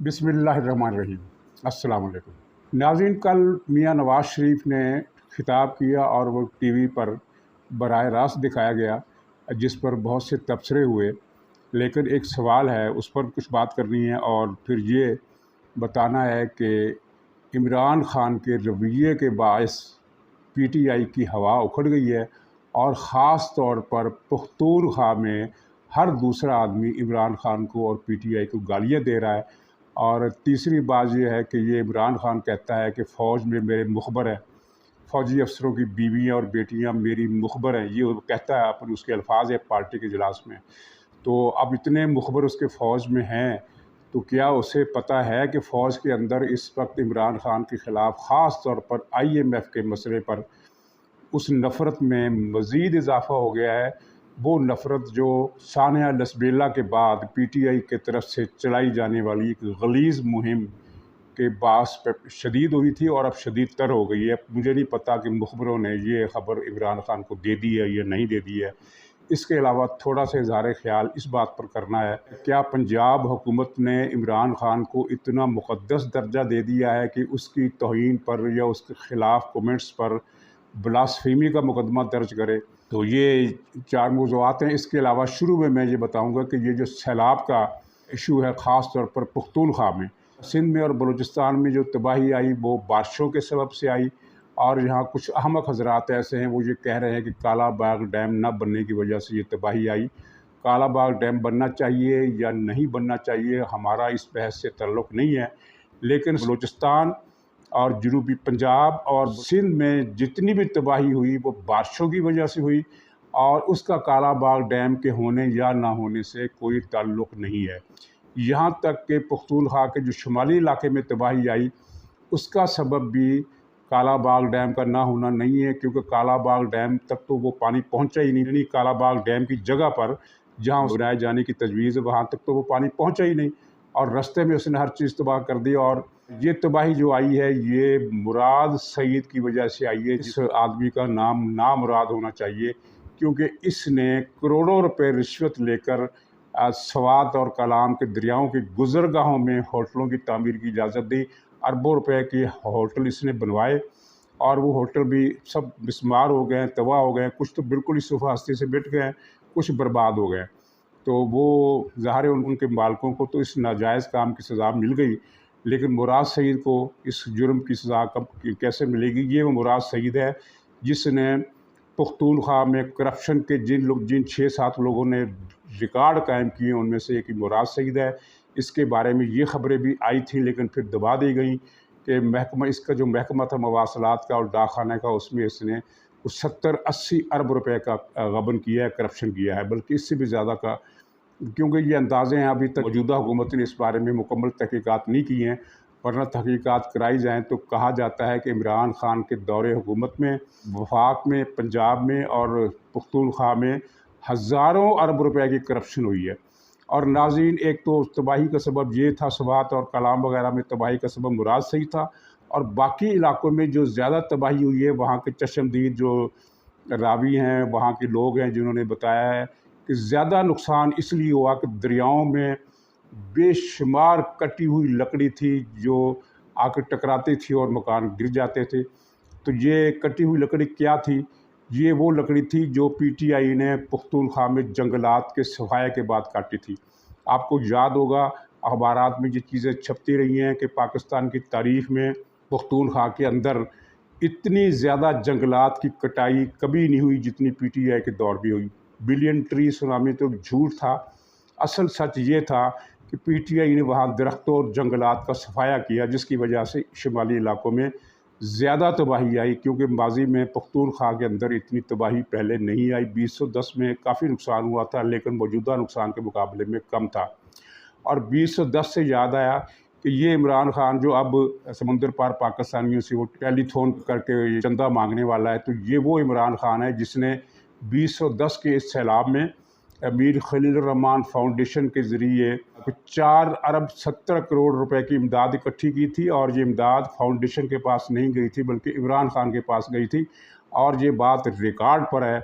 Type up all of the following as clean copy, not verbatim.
بسم اللہ الرحمن الرحیم۔ السلام علیکم ناظرین، کل میاں نواز شریف نے خطاب کیا اور وہ ٹی وی پر براہ راست دکھایا گیا، جس پر بہت سے تبصرے ہوئے، لیکن ایک سوال ہے، اس پر کچھ بات کرنی ہے اور پھر یہ بتانا ہے کہ عمران خان کے رویے کے باعث پی ٹی آئی کی ہوا اکھڑ گئی ہے، اور خاص طور پر پختونخوا میں ہر دوسرا آدمی عمران خان کو اور پی ٹی آئی کو گالیاں دے رہا ہے۔ اور تیسری بات یہ ہے کہ یہ عمران خان کہتا ہے کہ فوج میں میرے مخبر ہیں، فوجی افسروں کی بیویاں اور بیٹیاں میری مخبر ہیں، یہ وہ کہتا ہے، اپنے اس کے الفاظ ہے پارٹی کے اجلاس میں۔ تو اب اتنے مخبر اس کے فوج میں ہیں، تو کیا اسے پتہ ہے کہ فوج کے اندر اس وقت عمران خان کے خلاف خاص طور پر آئی ایم ایف کے مسئلے پر اس نفرت میں مزید اضافہ ہو گیا ہے؟ وہ نفرت جو سانحہ لسبیلا کے بعد پی ٹی آئی کی طرف سے چلائی جانے والی ایک غلیظ مہم کے باعث پہ شدید ہوئی تھی اور اب شدید تر ہو گئی ہے۔ مجھے نہیں پتا کہ مخبروں نے یہ خبر عمران خان کو دے دی ہے یا نہیں دے دی ہے۔ اس کے علاوہ تھوڑا سا اظہار خیال اس بات پر کرنا ہے، کیا پنجاب حکومت نے عمران خان کو اتنا مقدس درجہ دے دیا ہے کہ اس کی توہین پر یا اس کے خلاف کومنٹس پر بلاسفیمی کا مقدمہ درج کرے؟ تو یہ چار موضوعات ہیں۔ اس کے علاوہ شروع میں یہ بتاؤں گا کہ یہ جو سیلاب کا ایشو ہے، خاص طور پر پختونخوا میں، سندھ میں اور بلوچستان میں جو تباہی آئی وہ بارشوں کے سبب سے آئی، اور یہاں کچھ احمق حضرات ایسے ہیں، وہ یہ کہہ رہے ہیں کہ کالا باغ ڈیم نہ بننے کی وجہ سے یہ تباہی آئی۔ کالا باغ ڈیم بننا چاہیے یا نہیں بننا چاہیے، ہمارا اس بحث سے تعلق نہیں ہے، لیکن بلوچستان اور جنوبی پنجاب اور سندھ میں جتنی بھی تباہی ہوئی وہ بارشوں کی وجہ سے ہوئی، اور اس کا کالا باغ ڈیم کے ہونے یا نہ ہونے سے کوئی تعلق نہیں ہے۔ یہاں تک کہ پختونخوا کے جو شمالی علاقے میں تباہی آئی، اس کا سبب بھی کالا باغ ڈیم کا نہ ہونا نہیں ہے، کیونکہ کالا باغ ڈیم تک تو وہ پانی پہنچا ہی نہیں، یعنی کالا باغ ڈیم کی جگہ پر جہاں بنائے جانے کی تجویز ہے وہاں تک تو وہ پانی پہنچا ہی نہیں، اور رستے میں اس نے ہر چیز تباہ کر دی۔ اور یہ تباہی جو آئی ہے یہ مراد سعید کی وجہ سے آئی ہے، جس آدمی کا نام نامراد ہونا چاہیے، کیونکہ اس نے کروڑوں روپے رشوت لے کر سوات اور کلام کے دریاؤں کی گزرگاہوں میں ہوٹلوں کی تعمیر کی اجازت دی۔ اربوں روپے کے ہوٹل اس نے بنوائے، اور وہ ہوٹل بھی سب مسمار ہو گئے، تباہ ہو گئے، کچھ تو بالکل ہی صفحہ ہستی سے مٹ گئے، کچھ برباد ہو گئے۔ تو وہ ظاہر ہے ان کے مالکوں کو تو اس ناجائز کام کی سزا مل گئی، لیکن مراد سعید کو اس جرم کی سزا کیسے ملے گی؟ یہ وہ مراد سعید ہے جس نے پختونخوا میں کرپشن کے جن 6-7 لوگوں نے ریکارڈ قائم کیے ان میں سے ایک مراد سعید ہے۔ اس کے بارے میں یہ خبریں بھی آئی تھیں لیکن پھر دبا دی گئیں کہ اس کا جو محکمہ تھا مواصلات کا اور ڈاک خانے کا، اس میں اس نے 70-80 ارب روپے کا غبن کیا ہے، کرپشن کیا ہے، بلکہ اس سے بھی زیادہ کا، کیونکہ یہ اندازے ہیں، ابھی تک موجودہ حکومت نے اس بارے میں مکمل تحقیقات نہیں کی ہیں، ورنہ تحقیقات کرائی جائیں تو کہا جاتا ہے کہ عمران خان کے دور حکومت میں وفاق میں، پنجاب میں اور پختونخوا میں ہزاروں ارب روپے کی کرپشن ہوئی ہے۔ اور ناظرین، ایک تو تباہی کا سبب یہ تھا، سوات اور کلام وغیرہ میں تباہی کا سبب مراد صحیح تھا، اور باقی علاقوں میں جو زیادہ تباہی ہوئی ہے وہاں کے چشمدید جو راوی ہیں، وہاں کے لوگ ہیں، جنہوں نے بتایا ہے کہ زیادہ نقصان اس لیے ہوا کہ دریاؤں میں بے شمار کٹی ہوئی لکڑی تھی جو آ کے ٹکراتی تھی اور مکان گر جاتے تھے۔ تو یہ کٹی ہوئی لکڑی کیا تھی؟ یہ وہ لکڑی تھی جو پی ٹی آئی نے پختونخوا میں جنگلات کے صفائی کے بعد کاٹی تھی۔ آپ کو یاد ہوگا اخبارات میں یہ چیزیں چھپتی رہی ہیں کہ پاکستان کی تاریخ میں پختونخوا کے اندر اتنی زیادہ جنگلات کی کٹائی کبھی نہیں ہوئی جتنی پی ٹی آئی کے دور بھی ہوئی۔ بلین ٹری سونامی تو جھوٹ تھا، اصل سچ یہ تھا کہ پی ٹی آئی نے وہاں درختوں اور جنگلات کا صفایا کیا، جس کی وجہ سے شمالی علاقوں میں زیادہ تباہی آئی، کیونکہ ماضی میں پختونخوا کے اندر اتنی تباہی پہلے نہیں آئی۔ 2010 میں کافی نقصان ہوا تھا لیکن موجودہ نقصان کے مقابلے میں کم تھا۔ اور 2010 سے یاد آیا کہ یہ عمران خان جو اب سمندر پار پاکستانیوں سے وہ ٹیلی تھون کر کے چندہ مانگنے والا ہے، تو یہ وہ عمران خان ہے جس نے 2010 کے اس سیلاب میں امیر خلیل الرحمان فاؤنڈیشن کے ذریعے 4 ارب 70 کروڑ روپے کی امداد اکٹھی کی تھی، اور یہ امداد فاؤنڈیشن کے پاس نہیں گئی تھی بلکہ عمران خان کے پاس گئی تھی۔ اور یہ بات ریکارڈ پر ہے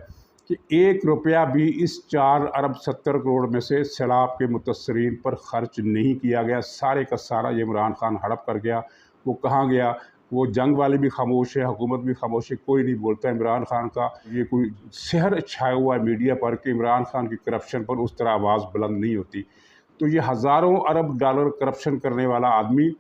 کہ 1 روپیہ بھی اس 4 ارب 70 کروڑ میں سے سیلاب کے متاثرین پر خرچ نہیں کیا گیا۔ سارے کا سارا یہ عمران خان ہڑپ کر گیا۔ وہ کہاں گیا؟ وہ جنگ والے بھی خاموش ہے، حکومت بھی خاموش ہے، کوئی نہیں بولتا عمران خان کا۔ یہ کوئی سحر چھایا ہوا ہے میڈیا پر کہ عمران خان کی کرپشن پر اس طرح آواز بلند نہیں ہوتی۔ تو یہ ہزاروں ارب ڈالر کرپشن کرنے والا آدمی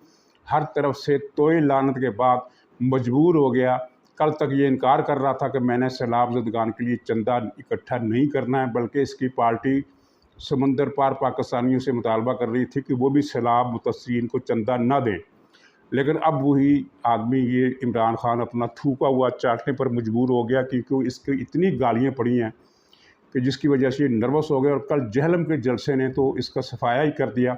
ہر طرف سے توئے لعنت کے بعد مجبور ہو گیا۔ کل تک یہ انکار کر رہا تھا کہ میں نے سیلاب زدگان کے لیے چندہ اکٹھا نہیں کرنا ہے، بلکہ اس کی پارٹی سمندر پار پاکستانیوں سے مطالبہ کر رہی تھی کہ وہ بھی سیلاب متاثرین کو چندہ نہ دیں۔ لیکن اب وہی آدمی یہ عمران خان اپنا تھوکا ہوا چاٹنے پر مجبور ہو گیا، کیونکہ اس کی اتنی گالیاں پڑی ہیں کہ جس کی وجہ سے یہ نروس ہو گیا، اور کل جہلم کے جلسے نے تو اس کا صفایا ہی کر دیا،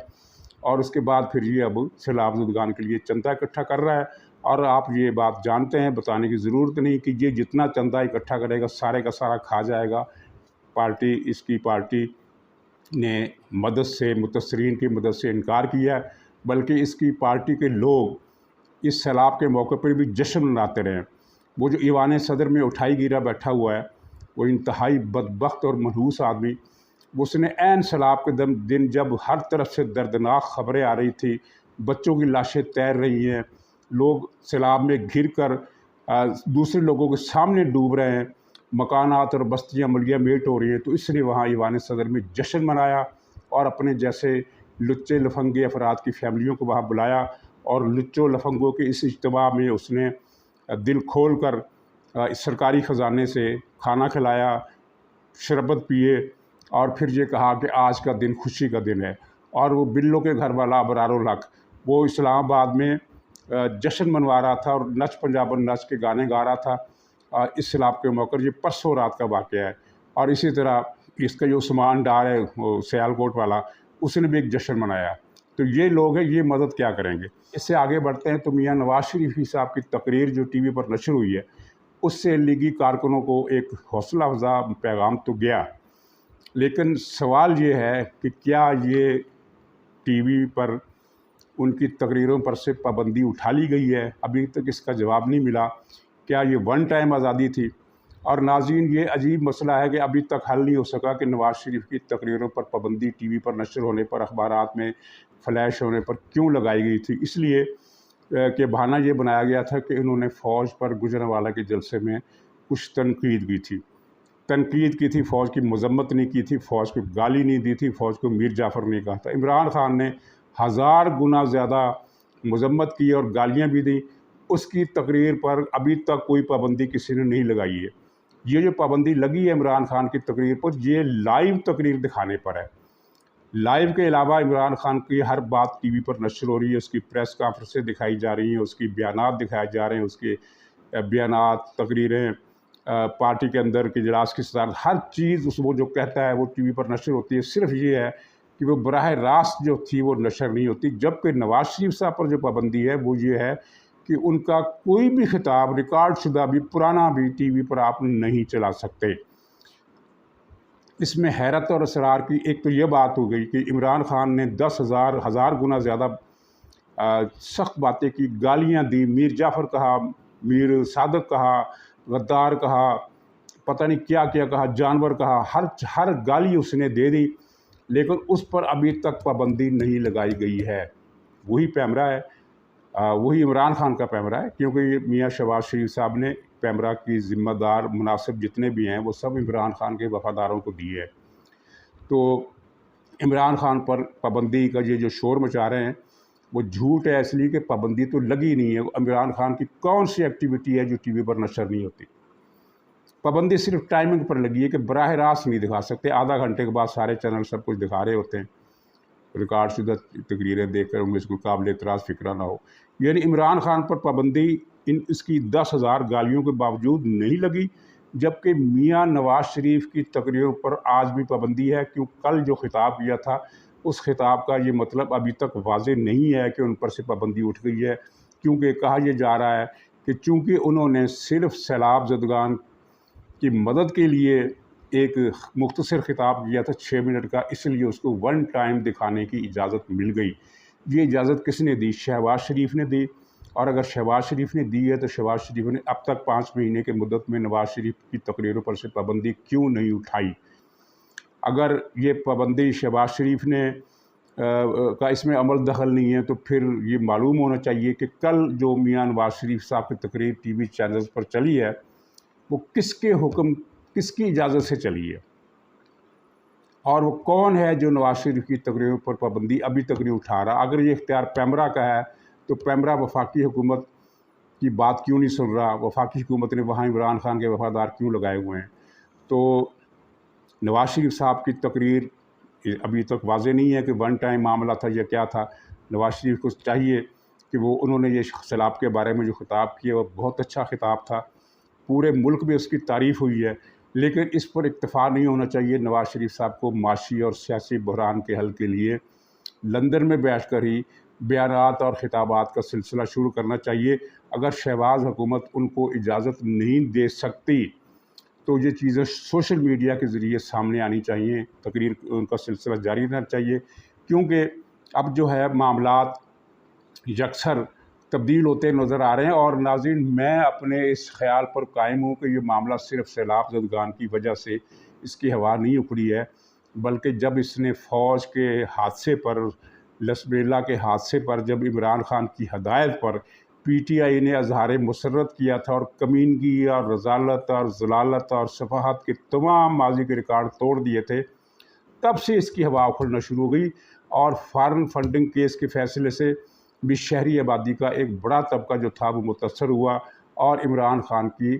اور اس کے بعد پھر یہ اب سیلاب زدگان کے لیے چندہ اکٹھا کر رہا ہے۔ اور آپ یہ بات جانتے ہیں، بتانے کی ضرورت نہیں کہ یہ جتنا چندہ اکٹھا کرے گا سارے کا سارا کھا جائے گا۔ اس کی پارٹی نے مدد سے، متاثرین کی مدد سے انکار کیا ہے، بلکہ اس کی پارٹی کے لوگ اس سیلاب کے موقع پر بھی جشن مناتے رہے۔ وہ جو ایوان صدر میں اٹھائی گیرا بیٹھا ہوا ہے، وہ انتہائی بدبخت اور منحوس آدمی، اس نے عین سیلاب کے دن جب ہر طرف سے دردناک خبریں آ رہی تھی، بچوں کی لاشیں تیر رہی ہیں، لوگ سیلاب میں گر کر دوسرے لوگوں کے سامنے ڈوب رہے ہیں، مکانات اور بستیاں ملیا میٹ ہو رہی ہیں، تو اس نے وہاں ایوان صدر میں جشن منایا اور اپنے جیسے لچے لفنگے افراد کی فیملیوں کو وہاں بلایا، اور لچوں لفنگوں کے اس اجتماع میں اس نے دل کھول کر سرکاری خزانے سے کھانا کھلایا، شربت پیے، اور پھر یہ کہا کہ آج کا دن خوشی کا دن ہے۔ اور وہ بلوں کے گھر والا ابرار الحق وہ اسلام آباد میں جشن منوا رہا تھا اور نچ پنجابن نچ کے گانے گا رہا تھا اس سیلاب کے موقع۔ یہ پرسوں رات کا واقعہ ہے۔ اور اسی طرح اس کا جو عثمان ڈار ہے وہ سیالکوٹ والا، اس نے بھی ایک جشن منایا۔ تو یہ لوگ ہیں، یہ مدد کیا کریں گے؟ اس سے آگے بڑھتے ہیں تو میاں نواز شریف صاحب کی تقریر جو ٹی وی پر نشر ہوئی ہے، اس سے لیگی کارکنوں کو ایک حوصلہ افزا پیغام تو گیا، لیکن سوال یہ ہے کہ کیا یہ ٹی وی پر ان کی تقریروں پر سے پابندی اٹھا لی گئی ہے؟ ابھی تک اس کا جواب نہیں ملا۔ کیا یہ ون ٹائم آزادی تھی؟ اور ناظرین، یہ عجیب مسئلہ ہے کہ ابھی تک حل نہیں ہو سکا کہ نواز شریف کی تقریروں پر پابندی ٹی وی پر نشر ہونے پر، اخبارات میں فلیش ہونے پر کیوں لگائی گئی تھی؟ اس لیے کہ بہانہ یہ بنایا گیا تھا کہ انہوں نے فوج پر گجرانوالہ کے جلسے میں کچھ تنقید کی تھی، فوج کی مذمت نہیں کی تھی، فوج کو گالی نہیں دی تھی، فوج کو میر جعفر نہیں کہا تھا۔ عمران خان نے 1000 گنا زیادہ مذمت کی اور گالیاں بھی دیں۔ اس کی تقریر پر ابھی تک کوئی پابندی کسی نے نہیں لگائی ہے۔ یہ جو پابندی لگی ہے عمران خان کی تقریر پر، یہ لائیو تقریر دکھانے پر ہے۔ لائیو کے علاوہ عمران خان کی ہر بات ٹی وی پر نشر ہو رہی ہے، اس کی پریس کانفرنسیں دکھائی جا رہی ہیں، اس کی بیانات دکھائے جا رہے ہیں، اس کے بیانات، تقریریں، پارٹی کے اندر کے اجلاس کی صدارت، ہر چیز وہ جو کہتا ہے وہ ٹی وی پر نشر ہوتی ہے۔ صرف یہ ہے کہ وہ براہ راست جو تھی وہ نشر نہیں ہوتی۔ جبکہ نواز شریف صاحب پر جو پابندی ہے وہ یہ ہے کہ ان کا کوئی بھی خطاب ریکارڈ شدہ بھی، پرانا بھی، ٹی وی پر آپ نہیں چلا سکتے۔ اس میں حیرت اور اسرار کی ایک تو یہ بات ہو گئی کہ عمران خان نے 10,000 گنا زیادہ سخت باتیں کی، گالیاں دی، میر جعفر کہا، میر صادق کہا، غدار کہا، پتہ نہیں کیا کیا کہا، جانور کہا، ہر گالی اس نے دے دی، لیکن اس پر ابھی تک پابندی نہیں لگائی گئی ہے۔ وہی پیمرا ہے، وہی عمران خان کا پیمرا ہے، کیونکہ یہ میاں شہباز شریف صاحب نے پیمرا کی ذمہ دار مناسب جتنے بھی ہیں وہ سب عمران خان کے وفاداروں کو دی ہے۔ تو عمران خان پر پابندی کا یہ جو شور مچا رہے ہیں وہ جھوٹ ہے، اس لیے کہ پابندی تو لگی نہیں ہے۔ عمران خان کی کون سی ایکٹیویٹی ہے جو ٹی وی پر نشر نہیں ہوتی؟ پابندی صرف ٹائمنگ پر لگی ہے کہ براہ راست نہیں دکھا سکتے، آدھا گھنٹے کے بعد سارے چینل سب کچھ دکھا رہے ہوتے ہیں، ریکارڈ شدہ تقریریں دیکھ کر ان میں سے کوئی قابل اعتراض فکرہ نہ ہو۔ یعنی عمران خان پر پابندی اس کی 10,000 گالیوں کے باوجود نہیں لگی، جبکہ میاں نواز شریف کی تقریروں پر آج بھی پابندی ہے۔ کیوں کل جو خطاب کیا تھا اس خطاب کا یہ مطلب ابھی تک واضح نہیں ہے کہ ان پر سے پابندی اٹھ گئی ہے، کیونکہ کہا یہ جا رہا ہے کہ چونکہ انہوں نے صرف سیلاب زدگان کی مدد کے لیے ایک مختصر خطاب کیا تھا 6 منٹ کا، اس لیے اس کو ون ٹائم دکھانے کی اجازت مل گئی۔ یہ اجازت کس نے دی؟ شہباز شریف نے دی، اور اگر شہباز شریف نے دی ہے تو شہباز شریف نے اب تک 5 مہینے کے مدت میں نواز شریف کی تقریروں پر سے پابندی کیوں نہیں اٹھائی؟ اگر یہ پابندی شہباز شریف نے کا اس میں عمل دخل نہیں ہے تو پھر یہ معلوم ہونا چاہیے کہ کل جو میاں نواز شریف صاحب کی تقریر ٹی وی چینلز پر چلی ہے وہ کس کے حکم، کس کی اجازت سے چلی ہے، اور وہ کون ہے جو نواز شریف کی تقریروں پر پابندی ابھی تک نہیں اٹھا رہا؟ اگر یہ اختیار پیمرا کا ہے تو پیمرا وفاقی حکومت کی بات کیوں نہیں سن رہا؟ وفاقی حکومت نے وہاں عمران خان کے وفادار کیوں لگائے ہوئے ہیں؟ تو نواز شریف صاحب کی تقریر ابھی تک واضح نہیں ہے کہ ون ٹائم معاملہ تھا یا کیا تھا۔ نواز شریف کو چاہیے کہ انہوں نے یہ سیلاب کے بارے میں جو خطاب کیا وہ بہت اچھا خطاب تھا، پورے ملک میں اس کی تعریف ہوئی ہے، لیکن اس پر اکتفا نہیں ہونا چاہیے۔ نواز شریف صاحب کو معاشی اور سیاسی بحران کے حل کے لیے لندن میں بیٹھ کر ہی بیانات اور خطابات کا سلسلہ شروع کرنا چاہیے۔ اگر شہباز حکومت ان کو اجازت نہیں دے سکتی تو یہ چیزیں سوشل میڈیا کے ذریعے سامنے آنی چاہیے، تقریر ان کا سلسلہ جاری رہنا چاہیے، کیونکہ اب جو ہے معاملات یکسر تبدیل ہوتے نظر آ رہے ہیں۔ اور ناظرین، میں اپنے اس خیال پر قائم ہوں کہ یہ معاملہ صرف سیلاب زدگان کی وجہ سے اس کی ہوا نہیں اکھڑی ہے، بلکہ جب اس نے فوج کے حادثے پر، لسبیلا کے حادثے پر، جب عمران خان کی ہدایت پر پی ٹی آئی نے اظہار مسرت کیا تھا اور کمینگی اور رذالت اور ضلالت اور صفحات کے تمام ماضی کے ریکارڈ توڑ دیے تھے، تب سے اس کی ہوا اکھڑنا شروع ہو گئی۔ اور فارن فنڈنگ کیس کے فیصلے سے بھی شہری آبادی کا ایک بڑا طبقہ جو تھا وہ متاثر ہوا، اور عمران خان کی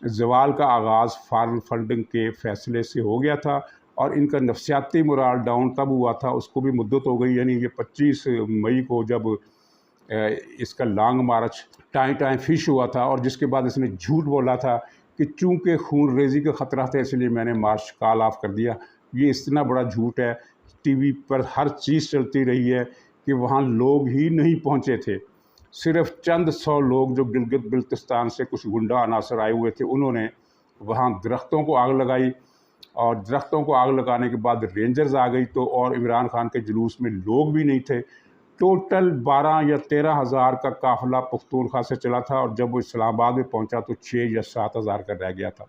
زوال کا آغاز فارن فنڈنگ کے فیصلے سے ہو گیا تھا، اور ان کا نفسیاتی مورال ڈاؤن تب ہوا تھا، اس کو بھی مدت ہو گئی، یعنی یہ 25 مئی کو جب اس کا لانگ مارچ ٹائیں فش ہوا تھا، اور جس کے بعد اس نے جھوٹ بولا تھا کہ چونکہ خون ریزی کا خطرہ تھا اس لیے میں نے مارچ کال آف کر دیا۔ یہ اتنا بڑا جھوٹ ہے، ٹی وی پر ہر چیز چلتی رہی ہے کہ وہاں لوگ ہی نہیں پہنچے تھے، صرف چند 100 لوگ جو گلگت بلتستان سے کچھ گنڈا عناصر آئے ہوئے تھے، انہوں نے وہاں درختوں کو آگ لگائی، اور درختوں کو آگ لگانے کے بعد رینجرز آ گئی تو، اور عمران خان کے جلوس میں لوگ بھی نہیں تھے۔ ٹوٹل 12 یا 13 ہزار کا قافلہ پختونخوا سے چلا تھا، اور جب وہ اسلام آباد میں پہنچا تو 6 یا 7 ہزار کا رہ گیا تھا۔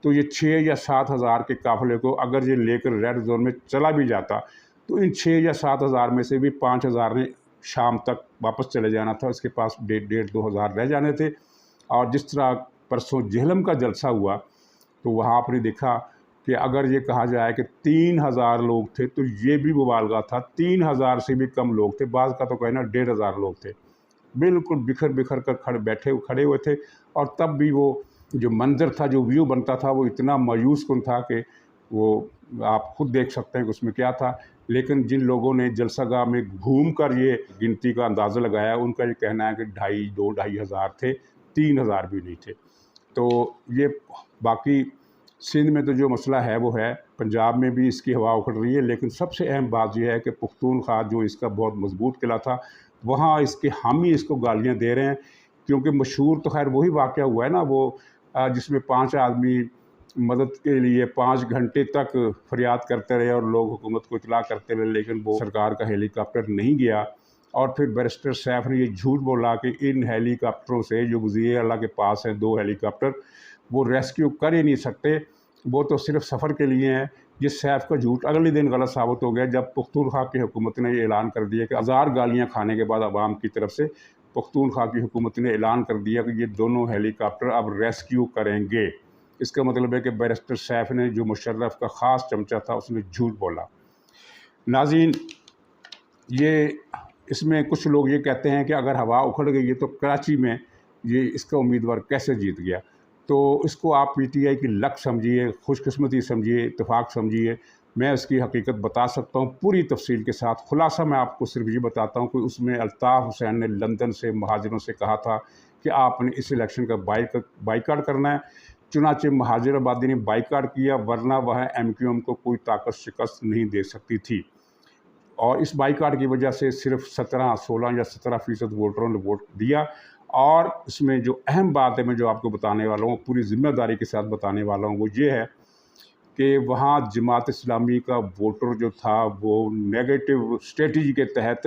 تو یہ 6 یا 7 ہزار کے قافلے کو اگر یہ لے کر ریڈ زون میں چلا بھی جاتا تو ان 6 یا 7 ہزار میں سے بھی 5 ہزار نے شام تک واپس چلے جانا تھا، اس کے پاس 1.5-2 ہزار رہ جانے تھے۔ اور جس طرح پرسوں جہلم کا جلسہ ہوا تو وہاں آپ نے دیکھا کہ اگر یہ کہا جائے کہ 3000 لوگ تھے تو یہ بھی مبالغہ تھا، 3000 سے بھی کم لوگ تھے، بعض کا تو کہنا 1500 لوگ تھے، بالکل بکھر کر کھڑے ہوئے تھے۔ اور تب بھی وہ جو منظر تھا، جو ویو بنتا تھا، وہ اتنا مایوس کن تھا کہ وہ آپ خود دیکھ سکتے ہیں کہ اس میں کیا تھا۔ لیکن جن لوگوں نے جلسہ گاہ میں گھوم کر یہ گنتی کا اندازہ لگایا، ان کا یہ کہنا ہے کہ 2.5 ہزار تھے، 3000 بھی نہیں تھے۔ تو یہ باقی سندھ میں تو جو مسئلہ ہے وہ ہے، پنجاب میں بھی اس کی ہوا اکھڑ رہی ہے، لیکن سب سے اہم بات یہ ہے کہ پختونخوا جو اس کا بہت مضبوط قلعہ تھا، وہاں اس کے حامی اس کو گالیاں دے رہے ہیں، کیونکہ مشہور تو خیر وہی واقعہ ہوا ہے نا، وہ جس میں 5 آدمی مدد کے لیے 5 گھنٹے تک فریاد کرتے رہے اور لوگ حکومت کو اطلاع کرتے رہے، لیکن وہ سرکار کا ہیلی کاپٹر نہیں گیا۔ اور پھر بیرسٹر سیف نے یہ جھوٹ بولا کہ ان ہیلی کاپٹروں سے جو وزیر اعلیٰ کے پاس ہیں 2 ہیلی کاپٹر، وہ ریسکیو کر ہی نہیں سکتے، وہ تو صرف سفر کے لیے ہیں۔ یہ سیف کا جھوٹ اگلے دن غلط ثابت ہو گیا جب پختونخوا کی حکومت نے یہ اعلان کر دیا کہ 1000 گالیاں کھانے کے بعد عوام کی طرف سے پختونخوا کی حکومت نے اعلان کر دیا کہ یہ دونوں ہیلی کاپٹر اب ریسکیو کریں گے۔ اس کا مطلب ہے کہ بیرسٹر سیف نے جو مشرف کا خاص چمچہ تھا اس نے جھوٹ بولا۔ ناظرین، یہ اس میں کچھ لوگ یہ کہتے ہیں کہ اگر ہوا اکھڑ گئی ہے تو کراچی میں یہ اس کا امیدوار کیسے جیت گیا؟ تو اس کو آپ پی ٹی آئی کی لک سمجھیے، خوش قسمتی سمجھیے، اتفاق سمجھیے۔ میں اس کی حقیقت بتا سکتا ہوں پوری تفصیل کے ساتھ، خلاصہ میں آپ کو صرف یہ بتاتا ہوں کہ اس میں الطاف حسین نے لندن سے مہاجروں سے کہا تھا کہ آپ نے اس الیکشن کا بائیکاٹ کرنا ہے، چنانچہ مہاجر آبادی نے بائیکاٹ کیا، ورنہ وہ ایم کیو ایم کو کوئی طاقت شکست نہیں دے سکتی تھی۔ اور اس بائیکاٹ کی وجہ سے صرف 16 یا 17% ووٹروں نے ووٹ دیا۔ اور اس میں جو اہم بات ہے میں جو آپ کو بتانے والا ہوں، پوری ذمہ داری کے ساتھ بتانے والا ہوں، وہ یہ ہے کہ وہاں جماعت اسلامی کا ووٹر جو تھا وہ نیگیٹو اسٹریٹجی کے تحت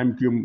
MQM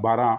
12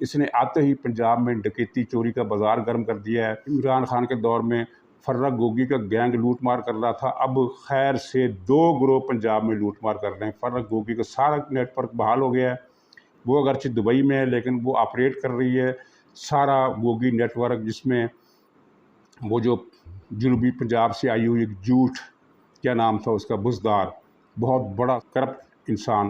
اس نے آتے ہی پنجاب میں ڈکیتی چوری کا بازار گرم کر دیا ہے۔ عمران خان کے دور میں فرق گوگی کا گینگ لوٹ مار کر رہا تھا، اب خیر سے 2 گروہ پنجاب میں لوٹ مار کر رہے ہیں۔ فرق گوگی کا سارا نیٹ ورک بحال ہو گیا ہے، وہ اگرچہ دبئی میں ہے لیکن وہ آپریٹ کر رہی ہے سارا گوگی نیٹ ورک، جس میں وہ جو جنوبی پنجاب سے آئی ہوئی ایک جھوٹ، کیا نام تھا اس کا، بزدار، بہت بڑا کرپٹ انسان،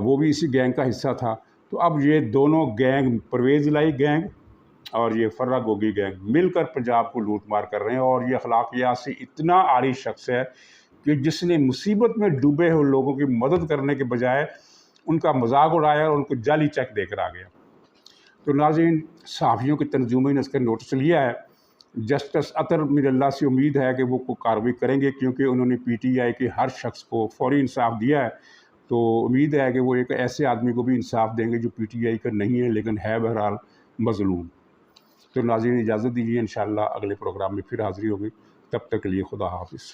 وہ بھی اسی گینگ کا حصہ تھا۔ تو اب یہ دونوں گینگ، پرویز الہی گینگ اور یہ فرق گوگی گینگ، مل کر پنجاب کو لوٹ مار کر رہے ہیں۔ اور یہ اخلاقیات سے اتنا عاری شخص ہے کہ جس نے مصیبت میں ڈوبے ہوئے لوگوں کی مدد کرنے کے بجائے ان کا مذاق اڑایا اور ان کو جعلی چیک دے کر آ گیا۔ تو ناظرین، صحافیوں کی تنظیموں نے اس کا نوٹس لیا ہے۔ جسٹس اطہر میر اللہ سے امید ہے کہ وہ کارروائی کریں گے، کیونکہ انہوں نے پی ٹی آئی کے ہر شخص کو فوری انصاف دیا ہے۔ تو امید ہے کہ وہ ایک ایسے آدمی کو بھی انصاف دیں گے جو پی ٹی آئی کا نہیں ہے لیکن ہے بہرحال مظلوم۔ تو ناظرین اجازت دیجیے، انشاءاللہ اگلے پروگرام میں پھر حاضری ہوگی، تب تک کے لیے خدا حافظ۔